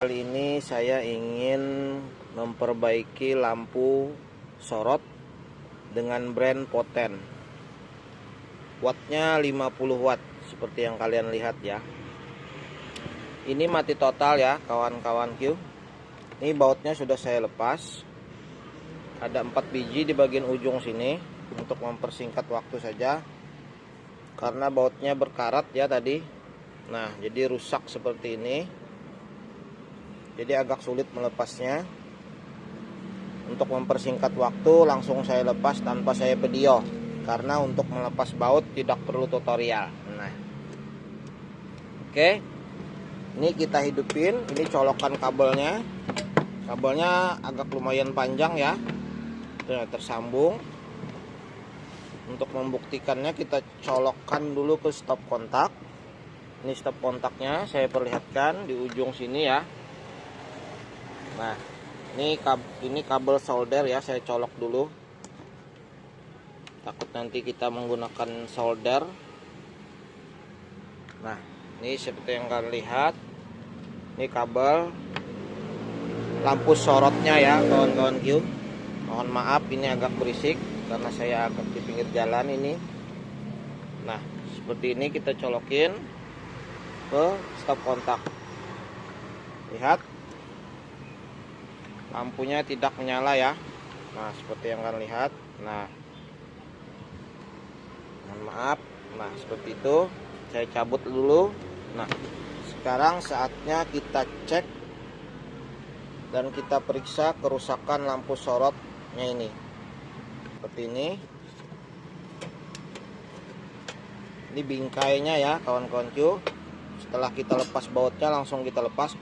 Kali ini saya ingin memperbaiki lampu sorot dengan brand Poten. Wattnya 50 watt seperti yang kalian lihat ya. Ini mati total ya kawan-kawan Q. Ini bautnya sudah saya lepas. Ada 4 biji di bagian ujung sini untuk mempersingkat waktu saja. Karena bautnya berkarat ya tadi. Nah, jadi rusak seperti ini. Jadi agak sulit melepasnya. Untuk mempersingkat waktu langsung saya lepas tanpa saya video. Karena untuk melepas baut tidak perlu tutorial. Nah, oke. Ini kita hidupin. Ini colokan kabelnya. Kabelnya agak lumayan panjang ya. Sudah tersambung. Untuk membuktikannya kita colokkan dulu ke stop kontak. Ini stop kontaknya saya perlihatkan di ujung sini ya. Nah, ini kabel solder ya, saya colok dulu. Takut nanti kita menggunakan solder. Nah, ini seperti yang kalian lihat. Ini kabel lampu sorotnya ya, kawan-kawan Q. Mohon maaf ini agak berisik karena saya agak di pinggir jalan ini. Nah, seperti ini kita colokin ke stop kontak. Lihat, lampunya tidak menyala ya. Nah, seperti yang kalian lihat. Nah, mohon maaf. Nah, seperti itu. Saya cabut dulu. Nah, sekarang saatnya kita cek dan kita periksa kerusakan lampu sorotnya ini. Seperti ini. Ini bingkainya ya, kawan-kawan Q. Setelah kita lepas bautnya langsung kita lepas.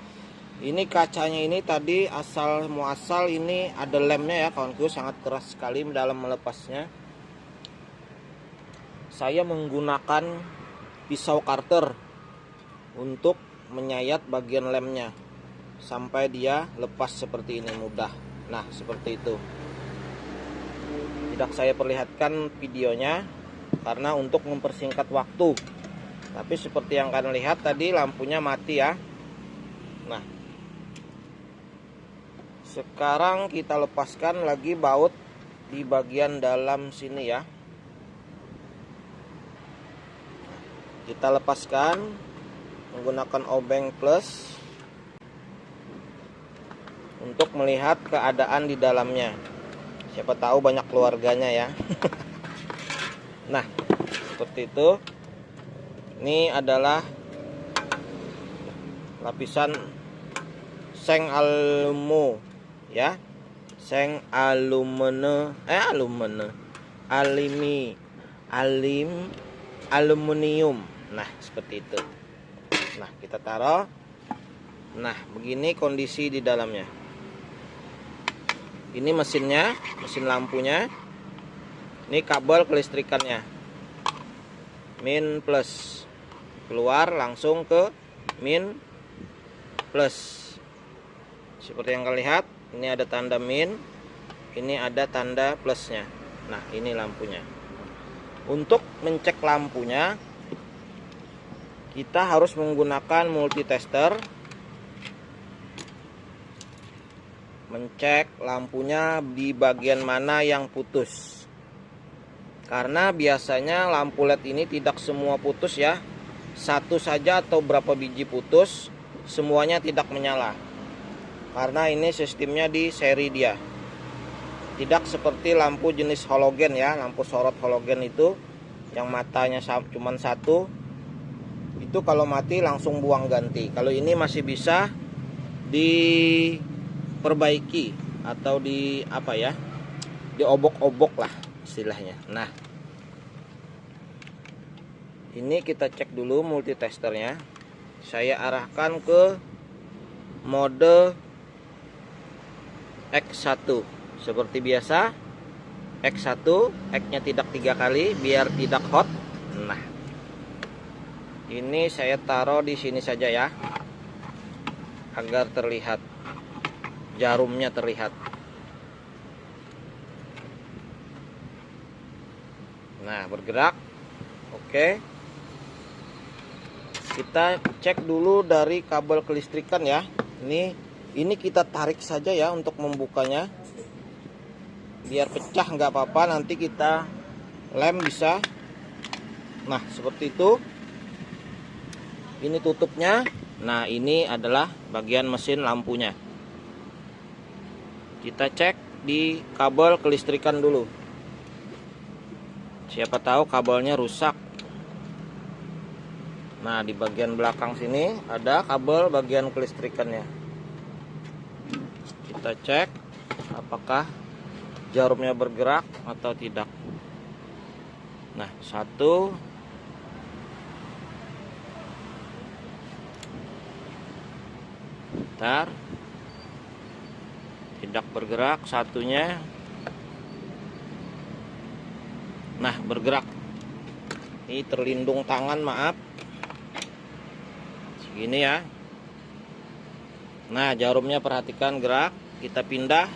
Ini kacanya ini tadi asal muasal ini ada lemnya ya kawanku, sangat keras sekali dalam melepasnya. Saya menggunakan pisau karter untuk menyayat bagian lemnya sampai dia lepas seperti ini mudah. Nah, seperti itu. Tidak saya perlihatkan videonya karena untuk mempersingkat waktu. Tapi seperti yang kalian lihat tadi lampunya mati ya. Nah, sekarang kita lepaskan lagi baut di bagian dalam sini ya. Kita lepaskan menggunakan obeng plus untuk melihat keadaan di dalamnya. Siapa tahu banyak keluarganya ya. Nah, seperti itu. Ini adalah lapisan seng aluminium ya, seng aluminium. Nah, seperti itu. Nah, kita taruh. Nah, begini kondisi di dalamnya. Ini mesinnya, mesin lampunya. Ini kabel kelistrikannya, min plus. Keluar langsung ke min plus. Seperti yang kalian lihat, ini ada tanda min, ini ada tanda plusnya. Nah, ini lampunya. Untuk mencek lampunya, kita harus menggunakan multitester. Mencek lampunya di bagian mana yang putus. Karena biasanya lampu LED ini tidak semua putus ya. Satu saja atau berapa biji putus, semuanya tidak menyala. Karena ini sistemnya di seri dia. Tidak seperti lampu jenis halogen ya, lampu sorot halogen itu yang matanya cuma satu. Itu kalau mati langsung buang ganti. Kalau ini masih bisa diperbaiki atau di apa ya? Diobok-obok lah istilahnya. Nah, ini kita cek dulu multitesternya. Saya arahkan ke mode X1 seperti biasa. X1, X-nya tidak 3 kali biar tidak hot. Nah, ini saya taruh di sini saja ya, agar terlihat jarumnya terlihat. Nah, bergerak. Oke. Kita cek dulu dari kabel kelistrikan ya. Ini kita tarik saja ya untuk membukanya, biar pecah nggak apa-apa, nanti kita lem bisa. Nah seperti itu. Ini tutupnya. Nah ini adalah bagian mesin lampunya. Kita cek di kabel kelistrikan dulu. Siapa tahu kabelnya rusak. Nah di bagian belakang sini ada kabel bagian kelistrikannya. Kita cek apakah jarumnya bergerak atau tidak. Nah satu, bentar, tidak bergerak. Satunya, nah bergerak. Ini terlindung tangan, maaf. Segini ya. Nah jarumnya perhatikan gerak. Kita pindah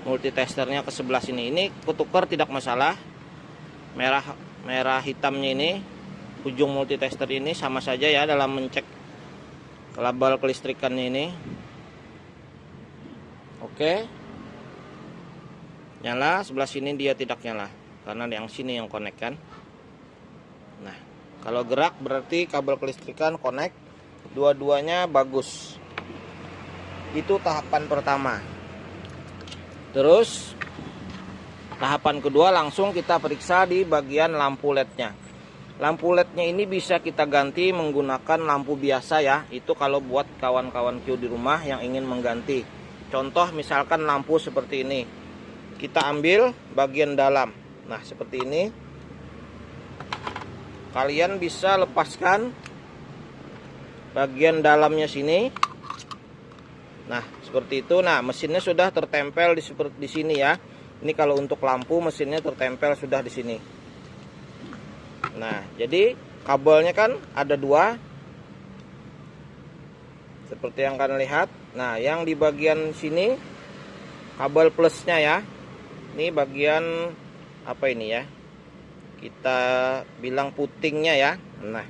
multitesternya ke sebelah sini. Ini ketukar tidak masalah. Merah hitamnya ini, ujung multitester ini sama saja ya dalam mencek label kelistrikannya ini. Oke. Nyala, sebelah sini dia tidak nyala karena yang sini yang connect kan. Nah, kalau gerak berarti kabel kelistrikan connect, dua-duanya bagus. Itu tahapan pertama. Terus tahapan kedua langsung kita periksa di bagian lampu LED-nya. Lampu LED-nya ini bisa kita ganti menggunakan lampu biasa ya. Itu kalau buat kawan-kawan Q di rumah yang ingin mengganti. Contoh misalkan lampu seperti ini. Kita ambil bagian dalam. Nah, seperti ini. Kalian bisa lepaskan bagian dalamnya sini. Nah, seperti itu. Nah, mesinnya sudah tertempel di sini ya. Ini kalau untuk lampu mesinnya tertempel sudah di sini. Nah, jadi kabelnya kan ada dua. Seperti yang kalian lihat. Nah, yang di bagian sini kabel plusnya ya. Ini bagian apa ini ya? Kita bilang putingnya ya. Nah,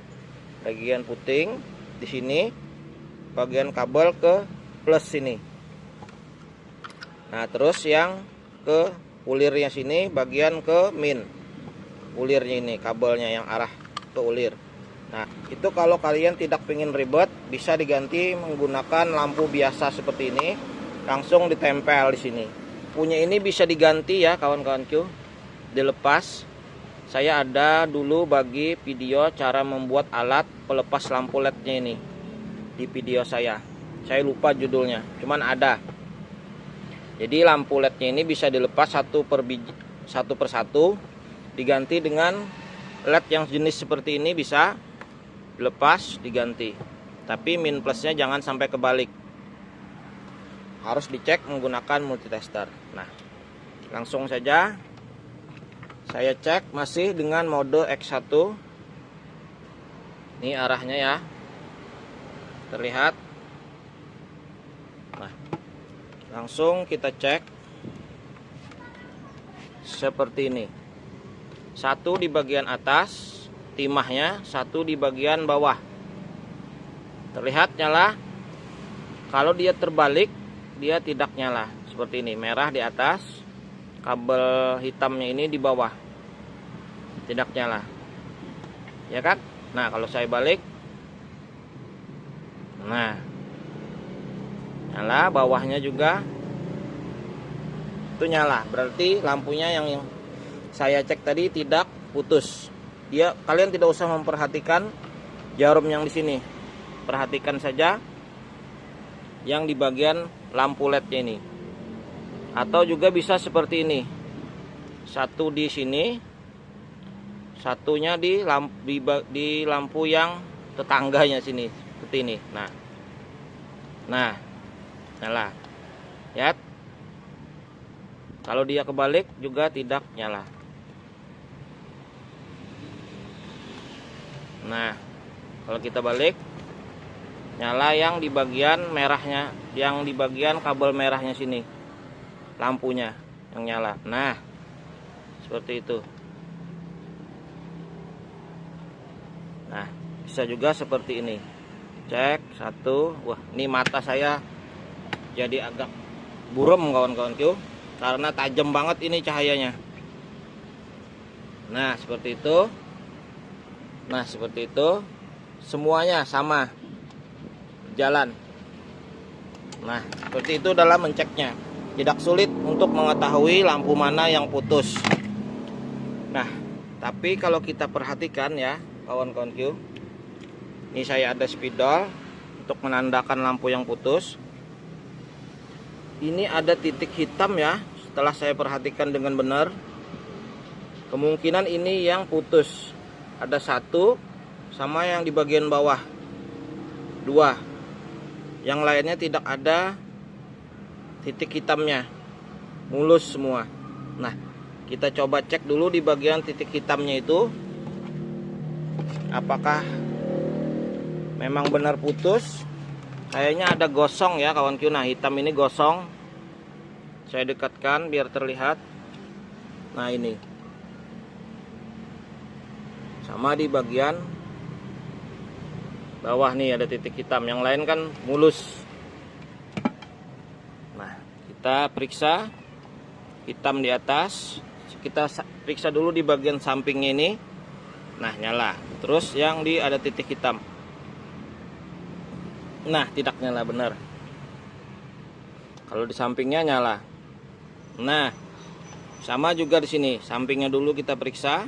bagian puting di sini, bagian kabel ke plus sini. Nah, terus yang ke ulirnya sini, bagian ke min. Ulirnya ini, kabelnya yang arah ke ulir. Nah, itu kalau kalian tidak pengen ribet, bisa diganti menggunakan lampu biasa seperti ini, langsung ditempel di sini. Punya ini bisa diganti ya kawan-kawan Q, dilepas. Saya ada dulu bagi video cara membuat alat pelepas lampu LED-nya ini di video saya. Saya lupa judulnya, cuman ada. Jadi lampu LED-nya ini bisa dilepas satu per satu, diganti dengan LED yang jenis seperti ini bisa dilepas, diganti. Tapi min plusnya jangan sampai kebalik. Harus dicek menggunakan multitester. Nah, langsung saja saya cek masih dengan mode X1. Ini arahnya ya. Terlihat. Nah, langsung kita cek seperti ini. Satu di bagian atas timahnya, satu di bagian bawah. Terlihat nyala. Kalau dia terbalik, dia tidak nyala. Seperti ini, merah di atas, kabel hitamnya ini di bawah. Tidak nyala. Ya kan? Nah, kalau saya balik, nah, nyala, bawahnya juga itu nyala. Berarti lampunya yang saya cek tadi tidak putus. Kalian tidak usah memperhatikan jarum yang di sini. Perhatikan saja yang di bagian lampu LED-nya ini. Atau juga bisa seperti ini. Satu di sini, satunya di lampu yang tetangganya sini, seperti ini. Nah, nyala. Ya. Kalau dia kebalik juga tidak nyala. Nah, kalau kita balik, nyala yang di bagian merahnya, yang di bagian kabel merahnya sini, lampunya yang nyala. Nah, seperti itu. Nah, bisa juga seperti ini. Cek satu. Wah, ini mata saya jadi agak buram kawan-kawanku, karena tajam banget ini cahayanya. Nah seperti itu. Nah seperti itu, semuanya sama jalan. Nah seperti itu dalam menceknya. Tidak sulit untuk mengetahui lampu mana yang putus. Nah tapi kalau kita perhatikan ya kawan-kawanku, ini saya ada spidol untuk menandakan lampu yang putus. Ini ada titik hitam ya. Setelah saya perhatikan dengan benar, kemungkinan ini yang putus. Ada satu, sama yang di bagian bawah 2. Yang lainnya tidak ada titik hitamnya, mulus semua. Nah kita coba cek dulu di bagian titik hitamnya itu, apakah memang benar putus. Kayaknya ada gosong ya kawanku. Nah hitam ini gosong. Saya dekatkan biar terlihat. Nah ini sama di bagian bawah nih ada titik hitam. Yang lain kan mulus. Nah kita periksa hitam di atas. Kita periksa dulu di bagian sampingnya ini. Nah nyala. Terus yang di ada titik hitam. Nah tidak nyala benar. Kalau di sampingnya nyala. Nah sama juga di sini. Sampingnya dulu kita periksa,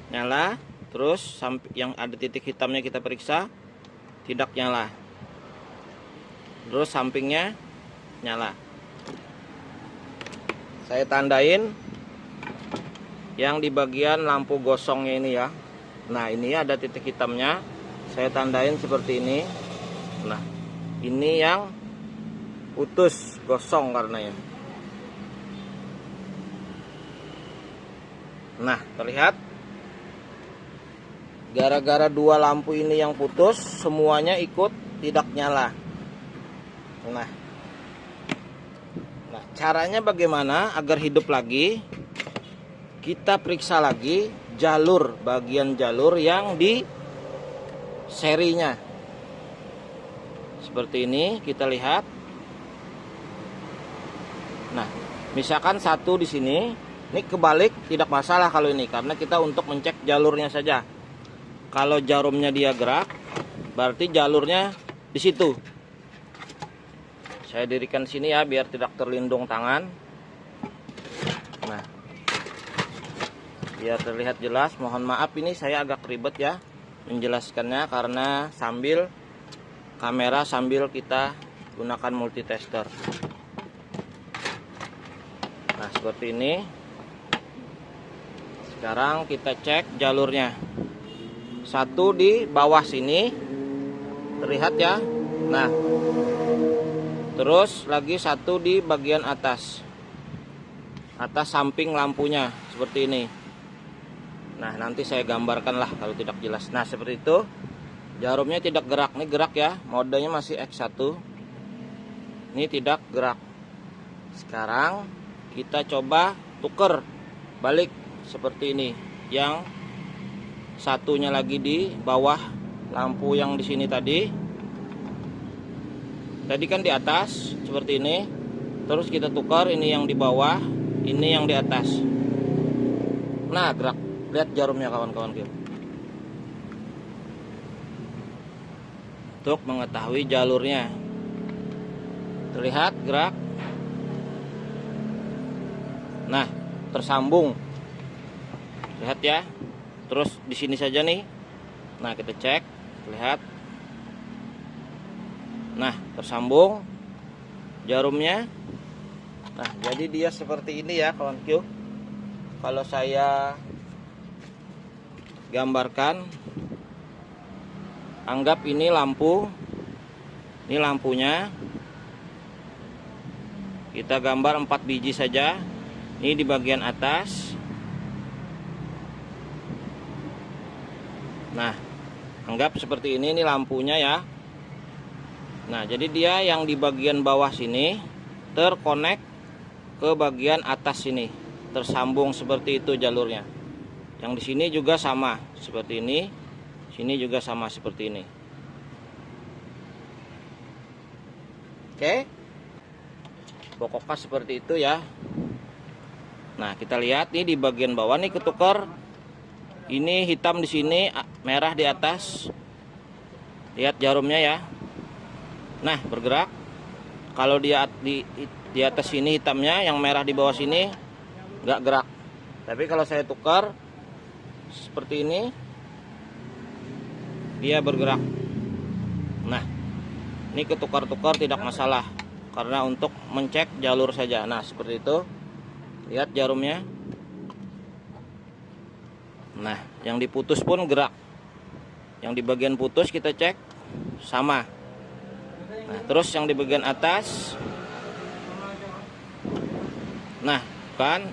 nyala. Terus yang ada titik hitamnya kita periksa, tidak nyala. Terus sampingnya nyala. Saya tandain yang di bagian lampu gosongnya ini ya. Nah ini ada titik hitamnya. Saya tandain seperti ini. Nah ini yang putus, gosong karenanya. Nah terlihat, gara-gara 2 lampu ini yang putus, semuanya ikut tidak nyala. Nah caranya bagaimana agar hidup lagi? Kita periksa lagi jalur, bagian jalur yang di serinya. Seperti ini kita lihat. Nah, misalkan satu di sini, ini kebalik tidak masalah kalau ini, karena kita untuk mencek jalurnya saja. Kalau jarumnya dia gerak, berarti jalurnya di situ. Saya dirikan sini ya biar tidak terlindung tangan. Nah, biar terlihat jelas. Mohon maaf ini saya agak ribet ya menjelaskannya, karena sambil kamera sambil kita gunakan multitester. Nah seperti ini. Sekarang kita cek jalurnya. Satu di bawah sini, terlihat ya. Nah terus lagi satu di bagian atas samping lampunya, seperti ini. Nah nanti saya gambarkan lah kalau tidak jelas. Nah seperti itu. Jarumnya tidak gerak. Ini gerak ya, modenya masih X1. Ini tidak gerak. Sekarang kita coba tuker balik seperti ini. Yang satunya lagi di bawah lampu yang di sini tadi. Tadi kan di atas seperti ini. Terus kita tukar, ini yang di bawah, ini yang di atas. Nah gerak. Lihat jarumnya kawan-kawan. Untuk mengetahui jalurnya, terlihat gerak. Nah tersambung, lihat ya. Terus di sini saja nih. Nah kita cek, lihat. Nah tersambung jarumnya. Nah jadi dia seperti ini ya kawan-kawan. Kalau saya gambarkan, anggap ini lampu, ini lampunya. Kita gambar 4 biji saja. Ini di bagian atas. Nah anggap seperti ini lampunya ya. Nah jadi dia yang di bagian bawah sini terkonek ke bagian atas sini, tersambung seperti itu jalurnya. Yang di sini juga sama seperti ini, sini juga sama seperti ini. Oke, pokoknya seperti itu ya. Nah, kita lihat nih di bagian bawah nih ketukar. Ini hitam di sini, merah di atas. Lihat jarumnya ya. Nah, bergerak. Kalau di atas sini hitamnya, yang merah di bawah sini nggak gerak. Tapi kalau saya tukar seperti ini, dia bergerak. Nah, ini ketukar-tukar tidak masalah, karena untuk mencek jalur saja. Nah, seperti itu. Lihat jarumnya. Nah, yang diputus pun gerak. Yang di bagian putus kita cek sama. Nah, terus yang di bagian atas. Nah, kan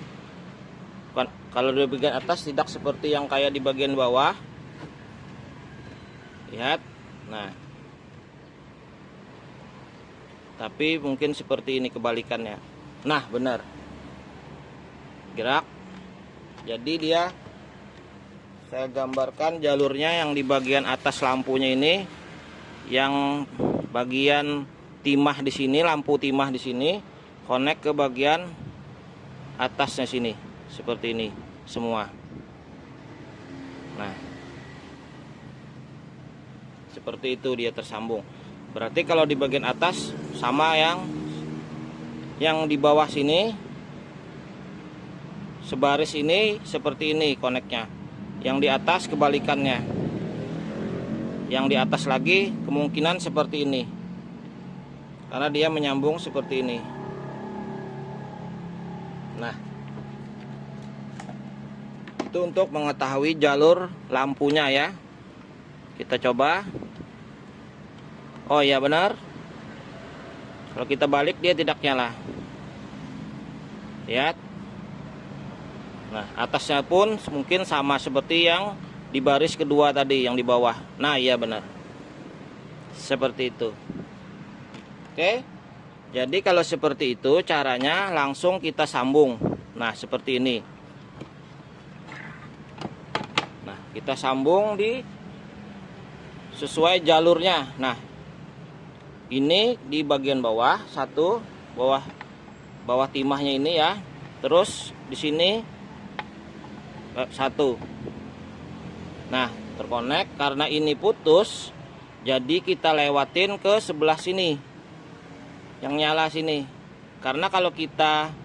kalau di bagian atas tidak seperti yang kayak di bagian bawah. Lihat. Nah, tapi mungkin seperti ini kebalikannya. Nah, benar. Gerak. Jadi dia, saya gambarkan jalurnya yang di bagian atas lampunya ini, yang bagian timah di sini, lampu timah di sini connect ke bagian atasnya sini, seperti ini semua. Nah, seperti itu dia tersambung. Berarti kalau di bagian atas sama yang di bawah sini, sebaris ini seperti ini koneknya. Yang di atas kebalikannya. Yang di atas lagi kemungkinan seperti ini. Karena dia menyambung seperti ini. Nah, itu untuk mengetahui jalur lampunya ya. Kita coba. Oh iya benar. Kalau kita balik dia tidak nyala. Lihat. Nah, atasnya pun mungkin sama seperti yang di baris kedua tadi, yang di bawah. Nah, iya benar. Seperti itu. Oke. Jadi kalau seperti itu caranya langsung kita sambung. Nah, seperti ini. Nah, kita sambung sesuai jalurnya. Nah, ini di bagian bawah, satu bawah timahnya ini ya. Terus di sini satu. Nah, terkonek. Karena ini putus, jadi kita lewatin ke sebelah sini, yang nyala sini. Karena kalau kita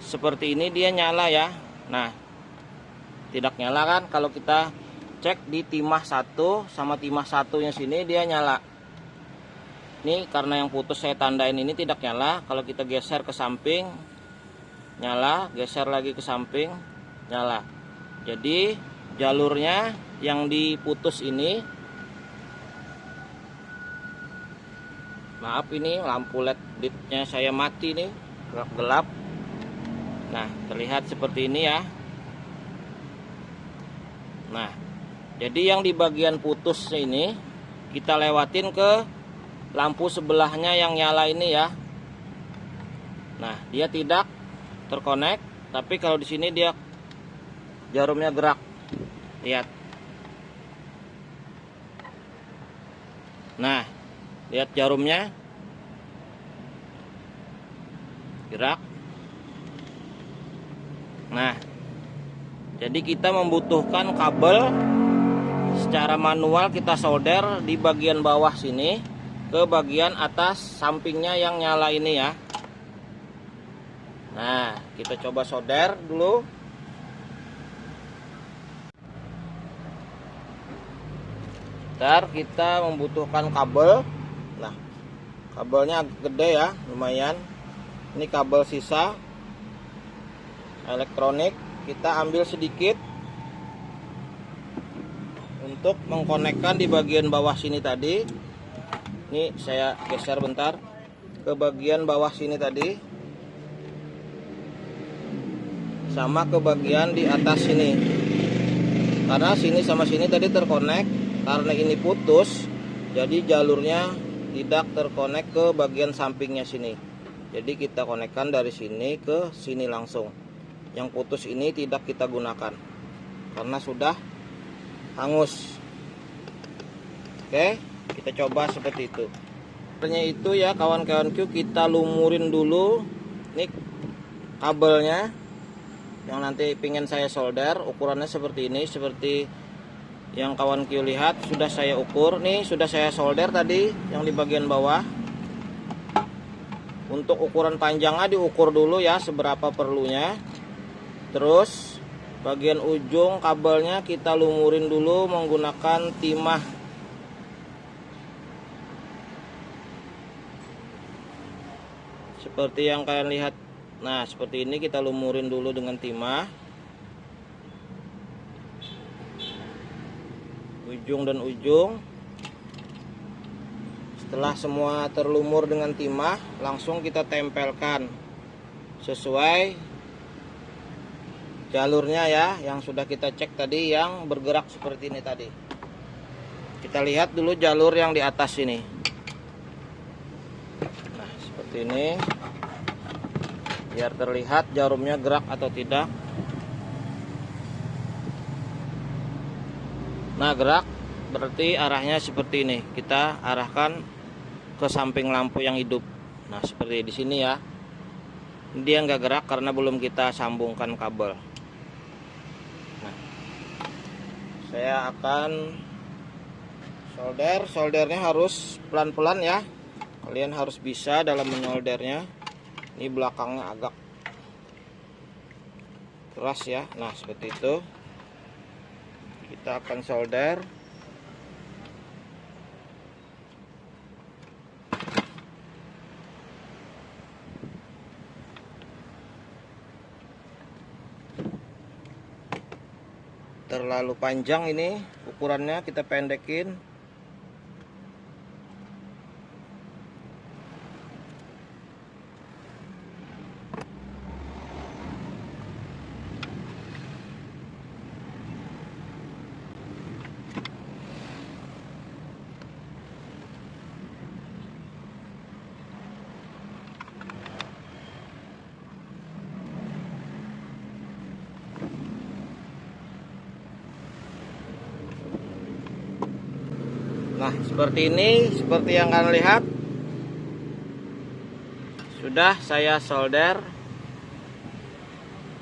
seperti ini dia nyala ya. Nah, tidak nyala kan. Kalau kita cek di timah satu sama timah satunya sini dia nyala. Ini karena yang putus saya tandain ini tidak nyala. Kalau kita geser ke samping nyala, geser lagi ke samping nyala. Jadi jalurnya yang diputus ini, maaf ini lampu LED-nya saya mati nih, gelap. Nah, terlihat seperti ini ya. Nah, jadi yang di bagian putusnya ini kita lewatin ke lampu sebelahnya yang nyala ini ya. Nah, dia tidak terkonek, tapi kalau di sini dia jarumnya gerak. Lihat. Nah, lihat jarumnya gerak. Nah, jadi kita membutuhkan kabel secara manual, kita solder di bagian bawah sini ke bagian atas sampingnya yang nyala ini ya. Nah, kita coba solder dulu. Ntar kita membutuhkan kabel. Nah, kabelnya agak gede ya, lumayan. Ini kabel sisa elektronik. Kita ambil sedikit untuk mengkonekkan di bagian bawah sini tadi. Ini saya geser bentar ke bagian bawah sini tadi, sama ke bagian di atas sini. Karena sini sama sini tadi terkonek. Karena ini putus, jadi jalurnya tidak terkonek ke bagian sampingnya sini. Jadi kita konekkan dari sini ke sini langsung. Yang putus ini tidak kita gunakan karena sudah hangus. Oke, kita coba seperti itu. Sebenarnya itu ya kawan-kawanku, kita lumurin dulu Ini kabelnya yang nanti pingin saya solder, ukurannya seperti ini, seperti yang kawan Q lihat sudah saya ukur. Nih sudah saya solder tadi yang di bagian bawah. Untuk ukuran panjangnya diukur dulu ya seberapa perlunya. Terus bagian ujung kabelnya kita lumurin dulu menggunakan timah. Seperti yang kalian lihat. Nah, seperti ini kita lumurin dulu dengan timah. Ujung dan ujung. Setelah semua terlumur dengan timah, langsung kita tempelkan sesuai jalurnya ya, yang sudah kita cek tadi yang bergerak seperti ini tadi. Kita lihat dulu jalur yang di atas ini. Nah, seperti ini. Biar terlihat jarumnya gerak atau tidak. Nah, gerak berarti arahnya seperti ini. Kita arahkan ke samping lampu yang hidup. Nah, seperti di sini ya. Dia nggak gerak karena belum kita sambungkan kabel. Nah, saya akan soldernya harus pelan-pelan ya. Kalian harus bisa dalam menyoldernya. Ini belakangnya agak keras ya. Nah, seperti itu. Kita akan solder. Terlalu panjang ini ukurannya, kita pendekin. Nah, seperti ini, seperti yang kalian lihat. Sudah saya solder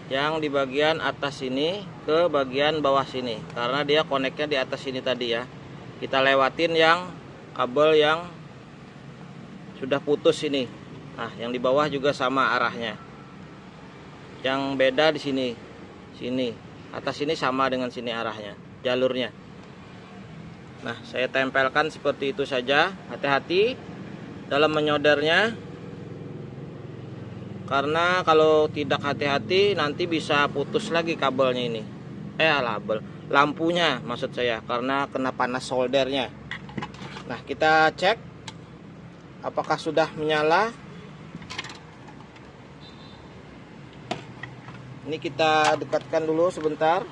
yang di bagian atas ini ke bagian bawah sini. Karena dia koneknya di atas sini tadi ya. Kita lewatin yang kabel yang sudah putus ini. Nah, yang di bawah juga sama arahnya. Yang beda di sini. Sini. Atas sini sama dengan sini arahnya, jalurnya. Nah, saya tempelkan seperti itu saja. Hati-hati dalam menyoldernya, karena kalau tidak hati-hati nanti bisa putus lagi kabelnya ini. Lampunya maksud saya, karena kena panas soldernya. Nah, kita cek apakah sudah menyala. Ini kita dekatkan dulu sebentar.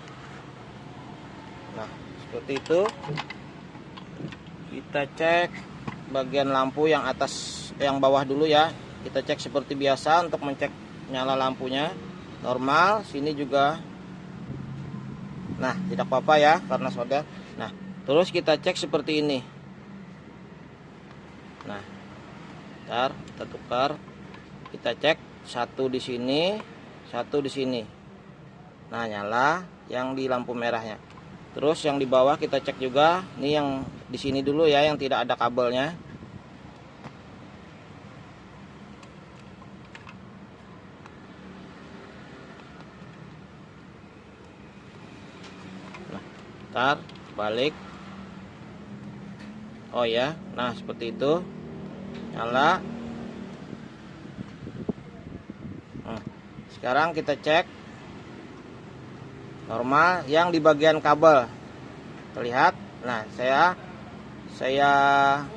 Nah, seperti itu. Kita cek bagian lampu yang atas, yang bawah dulu ya. Kita cek seperti biasa untuk mencek nyala lampunya. Normal, sini juga. Nah, tidak apa-apa ya karena solder. Nah, terus kita cek seperti ini. Nah, ntar kita tukar. Kita cek satu di sini, satu di sini. Nah, nyala yang di lampu merahnya. Terus yang di bawah kita cek juga. Ini yang di sini dulu ya, yang tidak ada kabelnya. Nah, ntar balik. Oh ya, nah seperti itu. Nyala. Nah, sekarang kita cek normal yang di bagian kabel. Terlihat. Nah, saya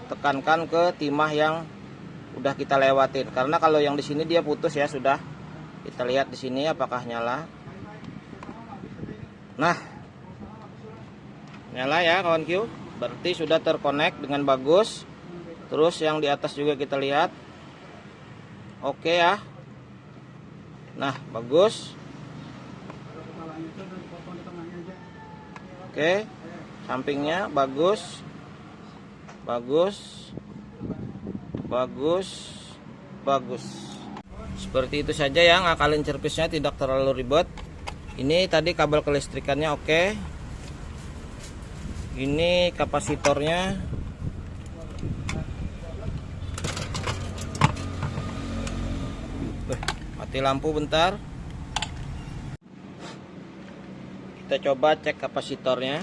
tekankan ke timah yang udah kita lewatin, karena kalau yang di sini dia putus ya. Sudah kita lihat di sini apakah nyala. Nah, nyala ya kawan Q, berarti sudah terkonek dengan bagus. Terus yang di atas juga kita lihat oke ya. Nah, bagus. Oke, sampingnya bagus, bagus, bagus, bagus. Seperti itu saja ya, ngakalin servisnya tidak terlalu ribet. Ini tadi kabel kelistrikannya oke. Ini kapasitornya. Mati lampu bentar. Kita coba cek kapasitornya.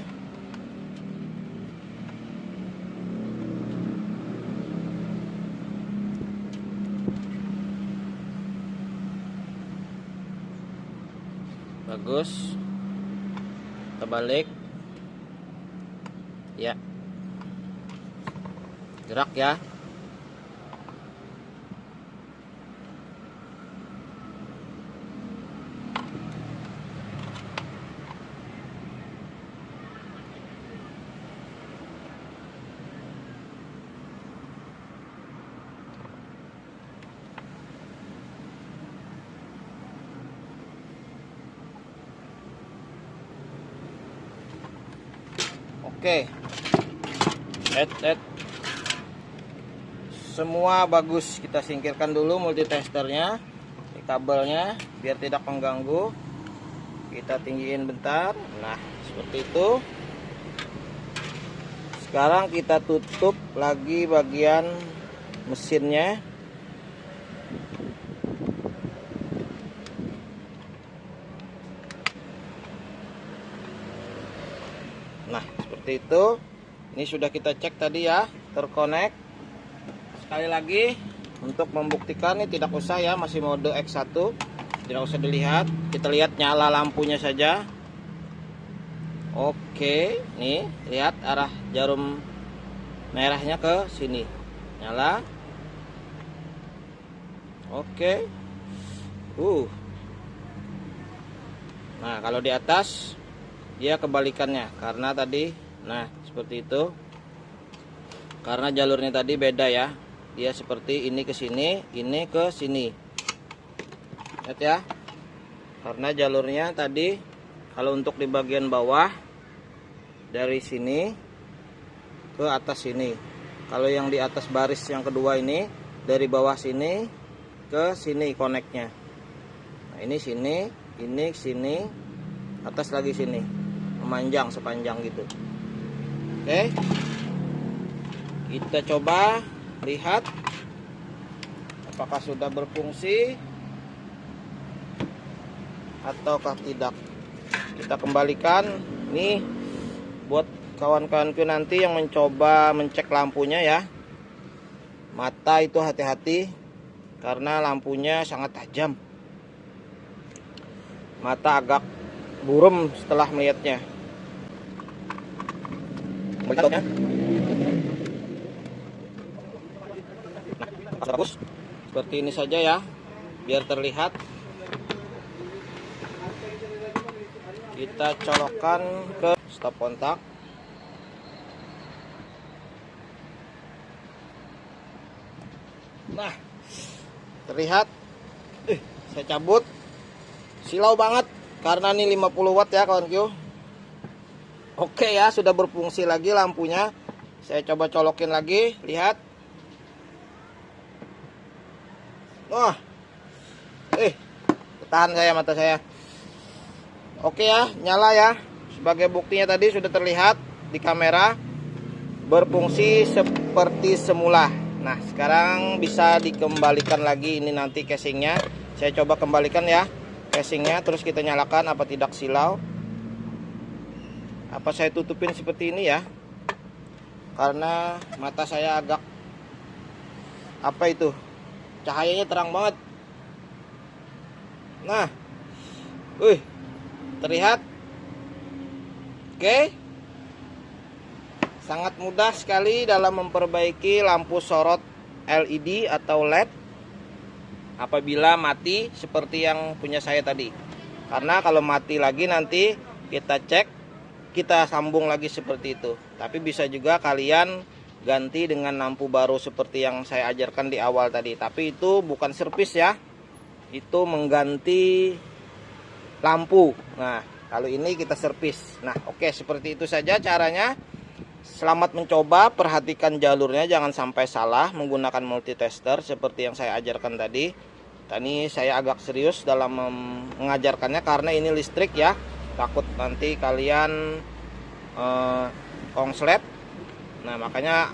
Bagus. Kita balik. Ya. Gerak ya. Oke. Semua bagus. Kita singkirkan dulu multitesternya, kabelnya biar tidak mengganggu. Kita tinggiin bentar. Nah, seperti itu. Sekarang kita tutup lagi bagian mesinnya. Nah, seperti itu. Ini sudah kita cek tadi ya, terkonek. Sekali lagi untuk membuktikan, ini tidak usah ya, masih mode X1, tidak usah dilihat. Kita lihat nyala lampunya saja. Oke, nih lihat arah jarum merahnya ke sini, nyala. Oke. Nah, kalau di atas dia kebalikannya karena tadi, nah seperti itu, karena jalurnya tadi beda ya, dia seperti ini ke sini, ini ke sini. Lihat ya, karena jalurnya tadi kalau untuk di bagian bawah dari sini ke atas sini, kalau yang di atas baris yang kedua ini dari bawah sini ke sini koneknya. Nah, ini sini, ini sini, atas lagi sini, memanjang sepanjang gitu. Oke, kita coba lihat apakah sudah berfungsi ataukah tidak. Kita kembalikan. Nih buat kawan-kawanku nanti yang mencoba mencek lampunya ya, mata itu hati-hati karena lampunya sangat tajam. Mata agak buram setelah melihatnya. Nah, bagus. Seperti ini saja ya, biar terlihat. Kita colokkan ke stop kontak. Nah, terlihat. Saya cabut. Silau banget karena ini 50 watt ya kawan-kawan. Oke ya, sudah berfungsi lagi lampunya. Saya coba colokin lagi, lihat. Wah. Tahan saya, mata saya. Oke ya, nyala ya. Sebagai buktinya tadi sudah terlihat di kamera berfungsi seperti semula. Nah, sekarang bisa dikembalikan lagi ini nanti casingnya. Saya coba kembalikan ya casingnya, terus kita nyalakan apa tidak silau. Apa saya tutupin seperti ini ya, karena mata saya agak apa itu, cahayanya terang banget. Nah, terlihat. Oke, sangat mudah sekali dalam memperbaiki lampu sorot LED atau LED apabila mati seperti yang punya saya tadi. Karena kalau mati lagi nanti kita cek, kita sambung lagi seperti itu. Tapi bisa juga kalian ganti dengan lampu baru seperti yang saya ajarkan di awal tadi. Tapi itu bukan servis ya, itu mengganti lampu. Nah, kalau ini kita servis. Nah, oke, seperti itu saja caranya. Selamat mencoba, perhatikan jalurnya jangan sampai salah menggunakan multitester seperti yang saya ajarkan tadi. Ini saya agak serius dalam mengajarkannya karena ini listrik ya. Takut nanti kalian konslet. Nah, makanya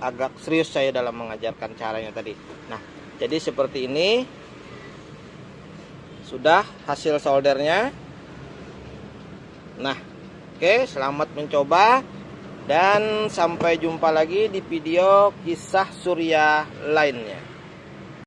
agak serius saya dalam mengajarkan caranya tadi. Nah, jadi seperti ini. Sudah hasil soldernya. Nah, oke, selamat mencoba. Dan sampai jumpa lagi di video kisah Surya lainnya.